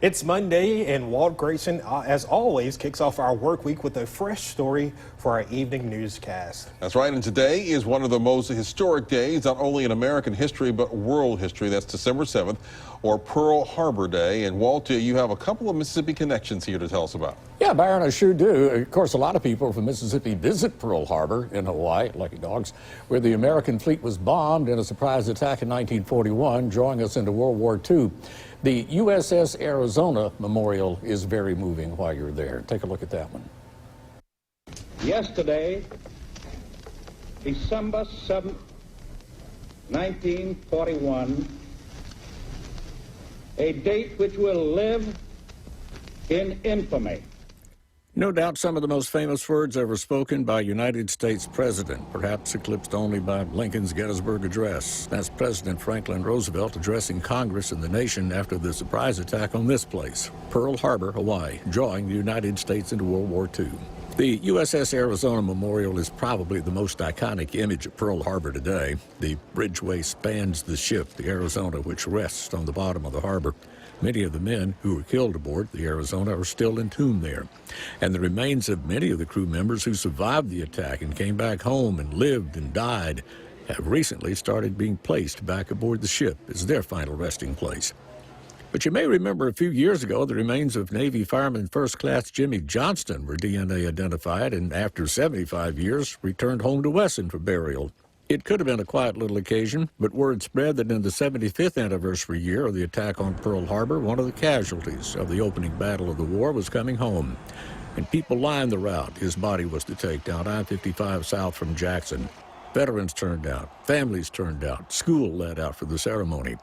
It's Monday, and Walt Grayson, as always, kicks off our work week with a fresh story for our evening newscast. That's right, and today is one of the most historic days, not only in American history, but world history. That's December 7th, or Pearl Harbor Day. And Walt, you have a couple of Mississippi connections here to tell us about. Yeah, Byron, I sure do. Of course, a lot of people from Mississippi visit Pearl Harbor in Hawaii, lucky dogs, where the American fleet was bombed in a surprise attack in 1941, drawing us into World War II. The USS Arizona Memorial is very moving while you're there. Take a look at that one. Yesterday, December 7th, 1941, a date which will live in infamy. No doubt some of the most famous words ever spoken by a United States president, perhaps eclipsed only by Lincoln's Gettysburg Address. That's President Franklin Roosevelt addressing Congress and the nation after the surprise attack on this place, Pearl Harbor, Hawaii, drawing the United States into World War II. The USS Arizona Memorial is probably the most iconic image of Pearl Harbor today. The bridgeway spans the ship, the Arizona, which rests on the bottom of the harbor. Many of the men who were killed aboard the Arizona are still entombed there. And the remains of many of the crew members who survived the attack and came back home and lived and died have recently started being placed back aboard the ship as their final resting place. But you may remember a few years ago, the remains of Navy Fireman First Class Jimmy Johnston were DNA identified and after 75 years returned home to Wesson for burial. It could have been a quiet little occasion, but word spread that in the 75th anniversary year of the attack on Pearl Harbor, one of the casualties of the opening battle of the war was coming home. And people lined the route his body was to take down I-55 south from Jackson. Veterans turned out, families turned out, school let out for the ceremony.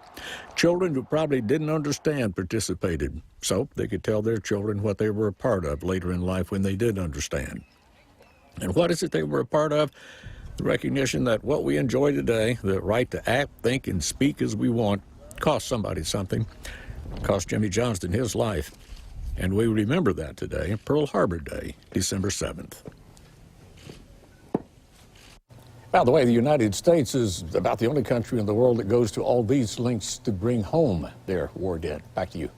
Children who probably didn't understand participated, so they could tell their children what they were a part of later in life when they did understand. And what is it they were a part of? The recognition that what we enjoy today, the right to act, think, and speak as we want, cost somebody something. It cost Jimmy Johnston his life. And we remember that today, Pearl Harbor Day, December 7th. By the way, the United States is about the only country in the world that goes to all these lengths to bring home their war dead. Back to you.